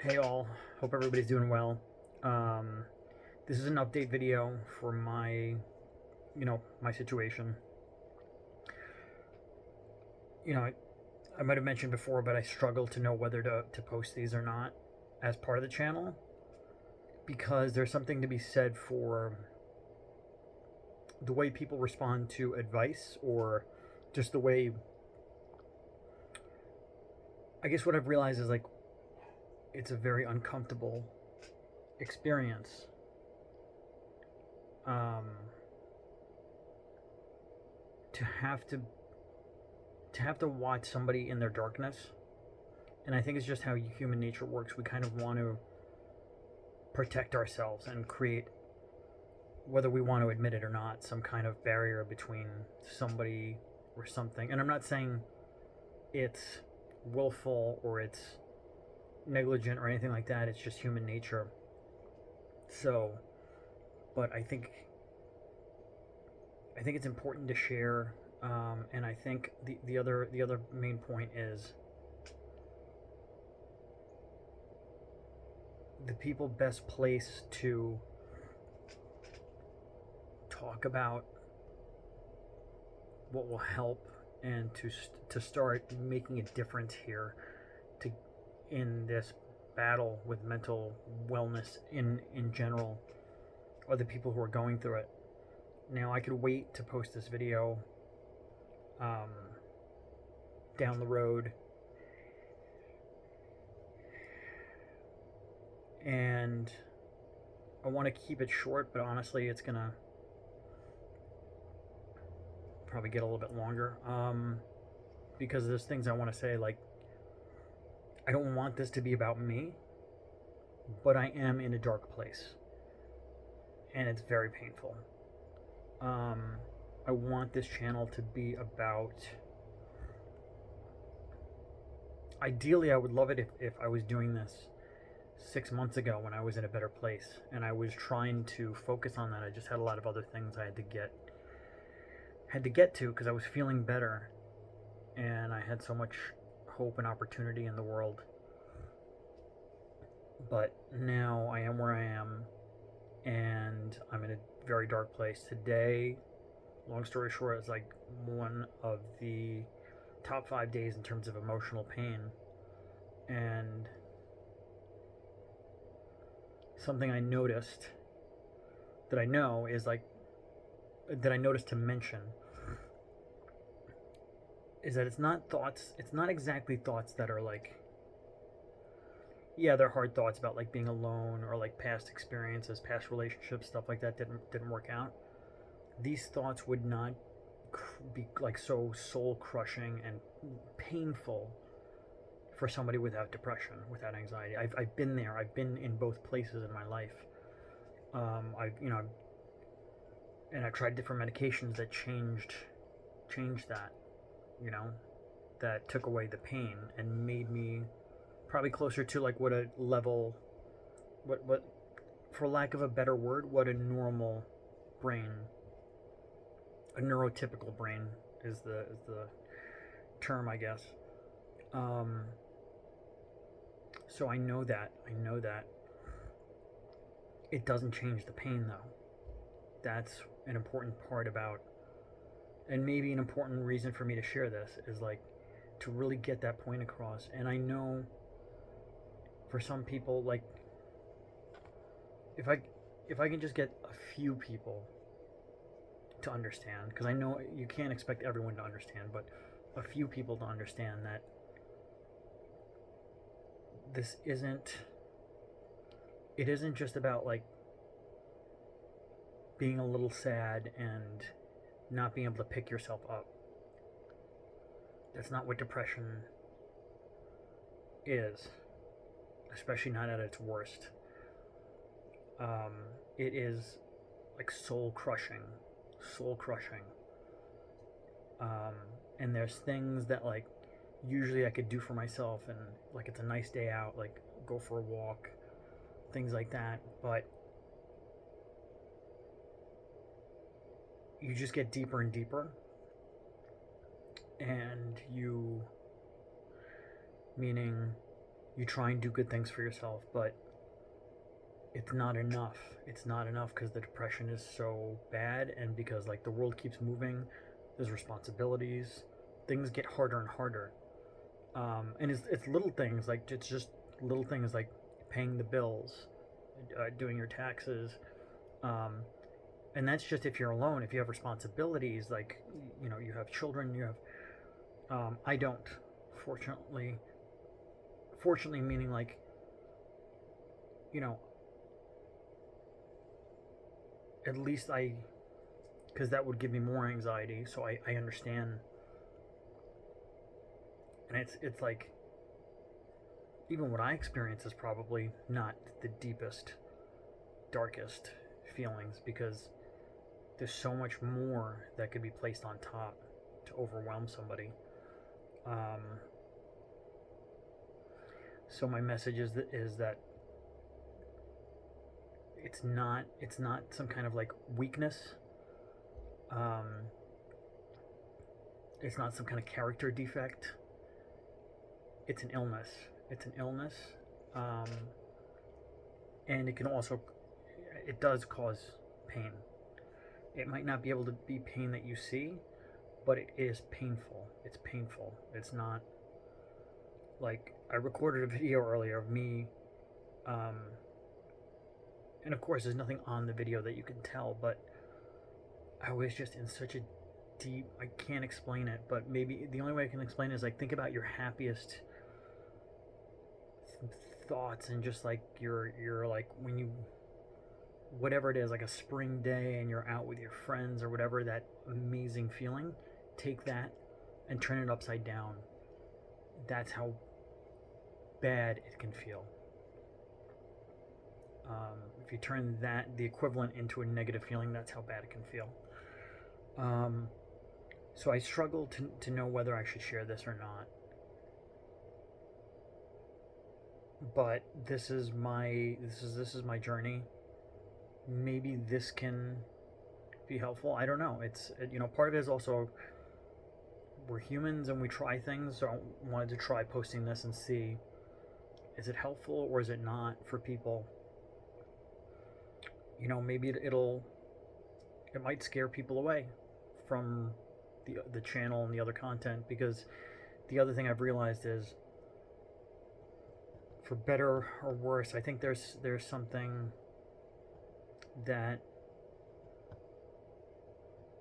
Hey all, hope everybody's doing well. This is an update video for my situation. You know, I might have mentioned before, but I struggle to know whether to post these or not as part of the channel because there's something to be said for the way people respond to advice, or just the way, I guess what I've realized is like it's a very uncomfortable experience. Um, to have to watch somebody in their darkness, and I think it's just how human nature works. We kind of want to protect ourselves and create, whether we want to admit it or not, some kind of barrier between somebody or something. And I'm not saying it's willful or it's negligent or anything like that. It's just human nature. So, but I think it's important to share. And I think the other main point is the people best placed to talk about what will help and to start making a difference here, to in this battle with mental wellness in general, are the people who are going through it. Now, I could wait to post this video down the road, and I want to keep it short, but honestly, it's gonna probably get a little bit longer, because there's things I want to say. Like, I don't want this to be about me, but I am in a dark place, and it's very painful. I want this channel to be about, ideally I would love it if I was doing this 6 months ago when I was in a better place and I was trying to focus on that. I just had a lot of other things I had to get to because I was feeling better, and I had so much hope and opportunity in the world. But now I am where I am, and I'm in a very dark place. Today, long story short, is like one of the top 5 days in terms of emotional pain. And something I noticed that I know is like, that I noticed to mention, is that it's not exactly thoughts that are like, yeah, they're hard thoughts about like being alone or like past experiences, past relationships, stuff like that didn't work out. These thoughts would not be like so soul crushing and painful for somebody without depression, without anxiety. I've been there. I've been in both places in my life. I've tried different medications that changed that, you know, that took away the pain and made me probably closer to like what a level, what for lack of a better word, what a normal brain, a neurotypical brain is the term, I guess. So I know that it doesn't change the pain, though. That's an important part about, and maybe an important reason for me to share this, is like to really get that point across. And I know for some people, like, if I can just get a few people to understand, because I know you can't expect everyone to understand, but a few people to understand that this isn't just about like being a little sad and not being able to pick yourself up. That's not what depression is, especially not at its worst. It is like soul crushing. And there's things that like usually I could do for myself, and like it's a nice day out, like go for a walk, things like that. But you just get deeper and deeper, and you, meaning you try and do good things for yourself, but it's not enough. It's not enough because the depression is so bad, and because like the world keeps moving, there's responsibilities, things get harder and harder. And it's little things, like it's just little things like paying the bills, doing your taxes, um, and that's just if you're alone. If you have responsibilities, like you have children, you have I don't, fortunately. Fortunately, meaning like, you know, at least because that would give me more anxiety. So I understand, and it's like even what I experience is probably not the deepest, darkest feelings, because there's so much more that could be placed on top to overwhelm somebody. Um, so my message is that it's not some kind of like weakness. Um, it's not some kind of character defect. It's an illness. It's an illness, um, and it does cause pain. It might not be able to be pain that you see, but it is painful. It's painful. It's not like I recorded a video earlier of me, um, and of course, there's nothing on the video that you can tell, but I was just in such a deep. I can't explain it, but maybe the only way I can explain it is like think about your happiest thoughts, and just like you're like when you whatever it is, like a spring day and you're out with your friends or whatever, that amazing feeling. Take that and turn it upside down. That's how bad it can feel. If you turn the equivalent into a negative feeling, that's how bad it can feel. So I struggle to know whether I should share this or not. But this is my journey. Maybe this can be helpful. I don't know. It's part of it is also we're humans and we try things. So I wanted to try posting this and see, is it helpful or is it not for people? Maybe it might scare people away from the channel and the other content, because the other thing I've realized is, for better or worse, I think there's something that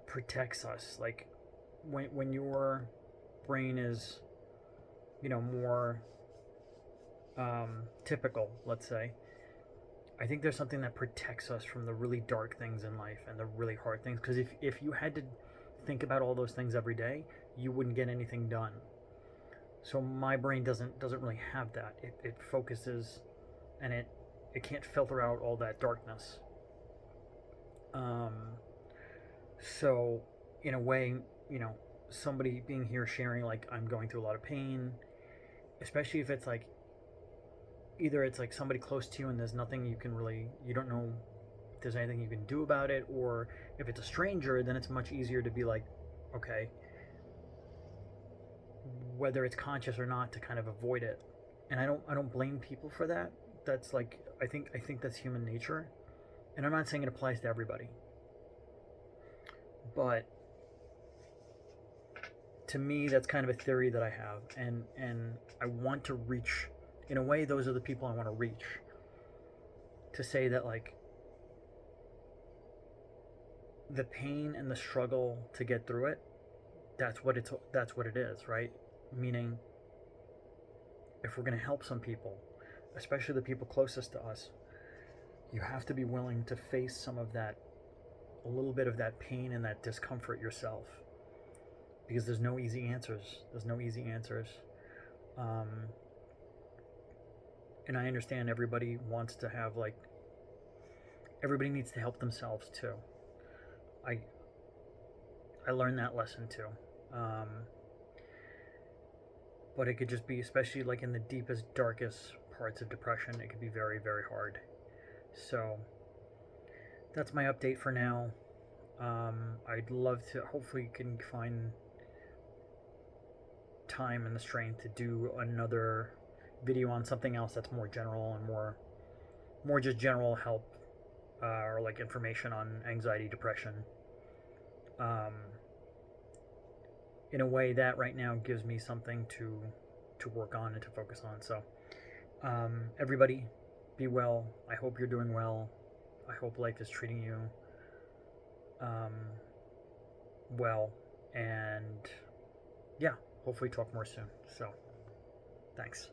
protects us. Like when your brain is more typical, let's say, I think there's something that protects us from the really dark things in life and the really hard things. Because if you had to think about all those things every day, you wouldn't get anything done. So my brain doesn't really have that. It focuses, and it can't filter out all that darkness. So in a way, somebody being here sharing like I'm going through a lot of pain, especially if it's like either it's like somebody close to you and there's nothing you don't know if there's anything you can do about it, or if it's a stranger, then it's much easier to be like, okay, whether it's conscious or not, to kind of avoid it. And I don't blame people for that. That's like I think that's human nature. And I'm not saying it applies to everybody. But to me, that's kind of a theory that I have, and I want to reach. In a way, those are the people I want to reach. To say that like the pain and the struggle to get through it, that's what it is, right? Meaning, if we're going to help some people, especially the people closest to us, you have to be willing to face some of that, a little bit of that pain and that discomfort yourself, because there's no easy answers. And I understand everybody wants to have like, everybody needs to help themselves too. I learned that lesson too. But it could just be, especially like in the deepest, darkest parts of depression, it could be very, very hard. So that's my update for now. I'd love to, hopefully you can find time and the strength to do another video on something else that's more general and more just general help, or like information on anxiety, depression, um, in a way that right now gives me something to work on and to focus on. So everybody, be well. I hope you're doing well. I hope life is treating you well, and yeah, hopefully talk more soon. So thanks.